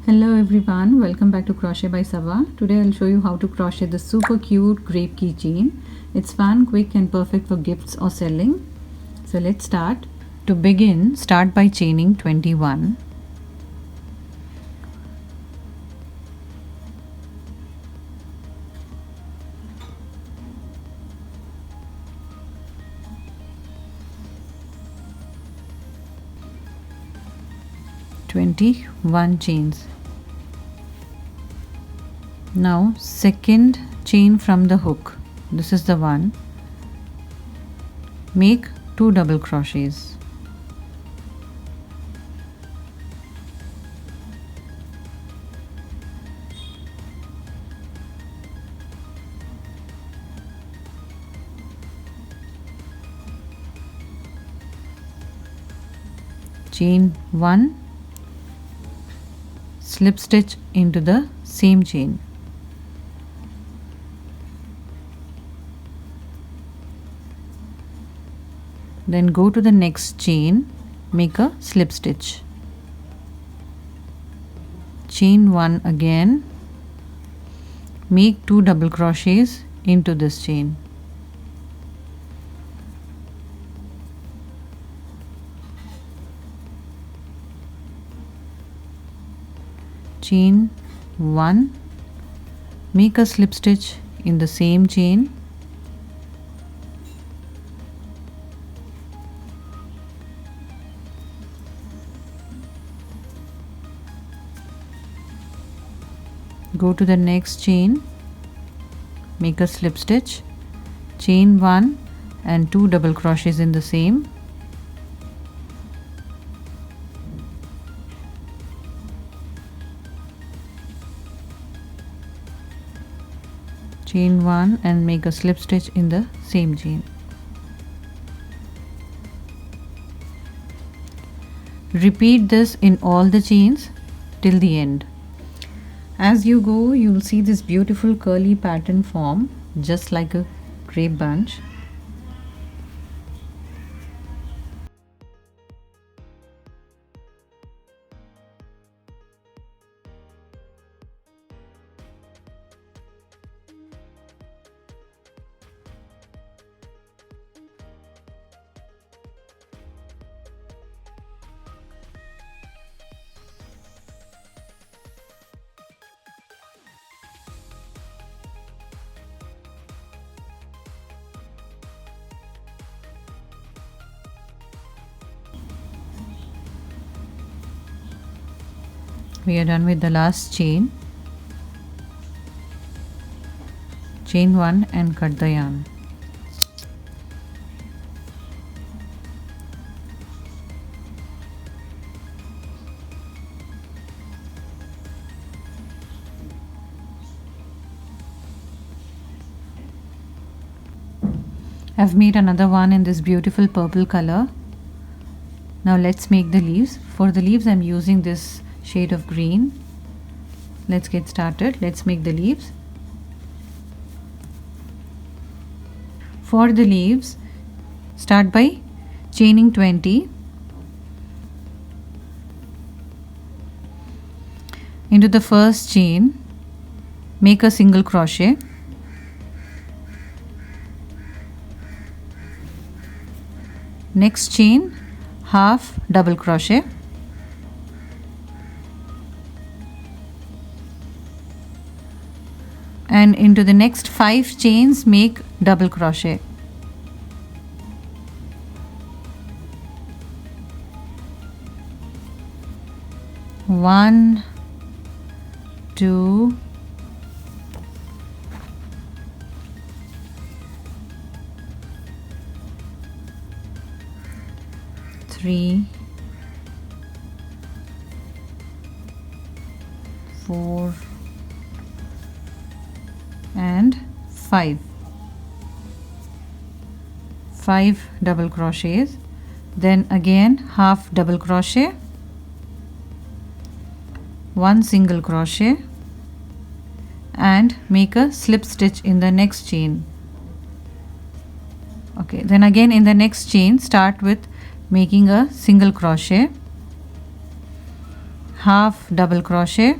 Hello everyone, welcome back to Crochet by Sava. Today I'll show you how to crochet the super cute grape keychain. It's fun, quick and perfect for gifts or selling. So let's start. To begin, start by chaining 21. Chains. Now second chain from the hook, this is the one, make 2 double crochets. Chain 1, slip stitch into the same chain. Then go to the next chain, make a slip stitch. Chain 1 again, make 2 double crochets into this chain. Chain 1, make a slip stitch in the same chain. Go to the next chain, make a slip stitch, chain 1 and 2 double crochets in the same. Chain 1 and make a slip stitch in the same chain. Repeat this in all the chains till the end. As you go, you'll see this beautiful curly pattern form just like a grape bunch. We are done with the last chain. Chain 1 and cut the yarn. I've made another one in this beautiful purple color. Now let's make the leaves. For the leaves I'm using this shade of green. Let's get started. Let's make the leaves. For the leaves, start by chaining 20 into the first chain, make a single crochet. Next chain, half double crochet. And into the next 5 chains make double crochet. One, 2, 3, 4 and 5 double crochets, then again half double crochet, 1 single crochet and make a slip stitch in the next chain. Okay, then again in the next chain start with making a single crochet, half double crochet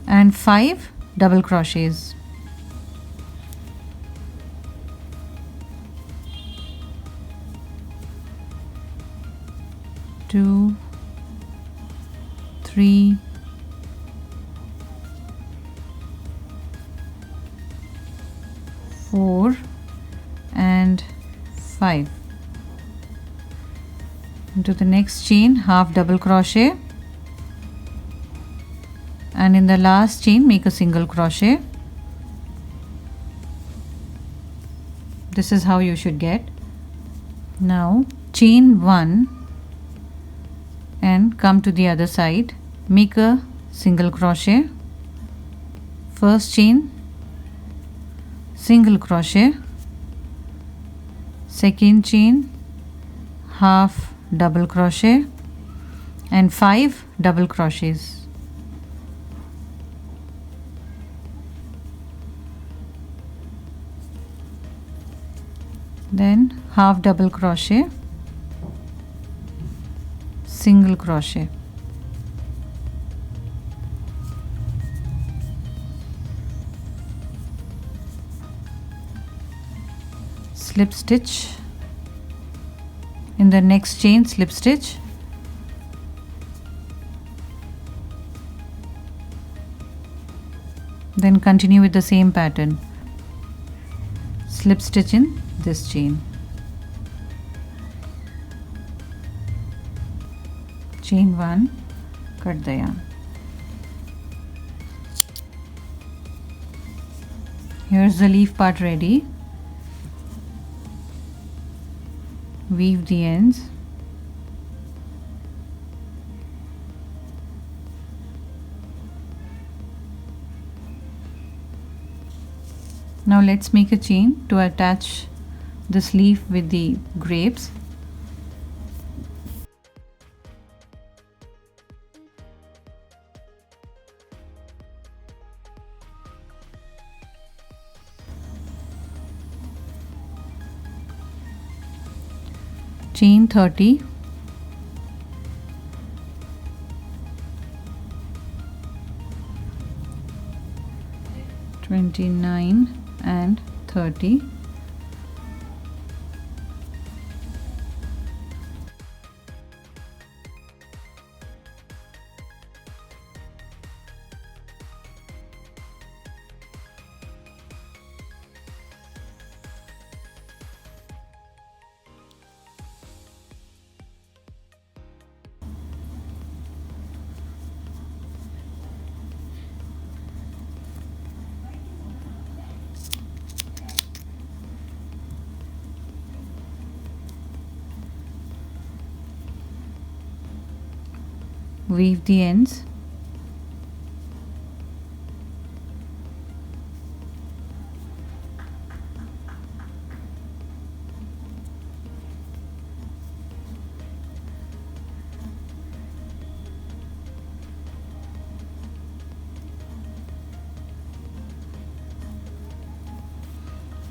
and 5 double crochets. Two, 3, 4 and 5. Into the next chain, half double crochet, and in the last chain make a single crochet. This is how you should get. Now chain 1 and come to the other side, make a single crochet, first chain, single crochet, second chain, half double crochet and 5 double crochets. Then half double crochet, single crochet. Slip stitch. In the next chain, slip stitch. Then continue with the same pattern. Slip stitch in this chain. Chain 1, cut the yarn. Here's the leaf part ready. Weave the ends. Now let's make a chain to attach this leaf with the grapes. Chain 30, and 30. Weave the ends.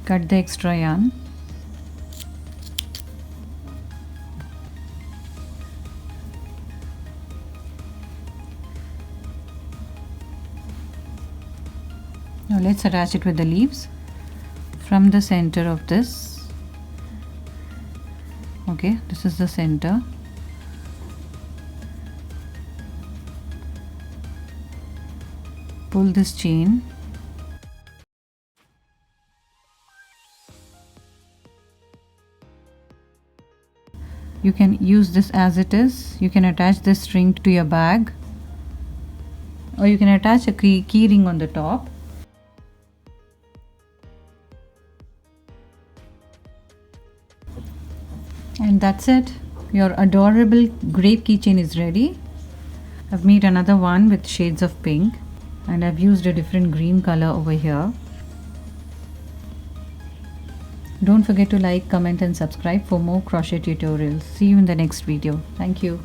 Cut the extra yarn. Now let's attach it with the leaves from the center of this. Okay, this is the center. Pull this chain. You can use this as it is. You can attach this string to your bag, or you can attach a key ring on the top. And that's it. Your adorable grape keychain is ready. I've made another one with shades of pink, and I've used a different green color over here. Don't forget to like, comment and subscribe for more crochet tutorials. See you in the next video. Thank you.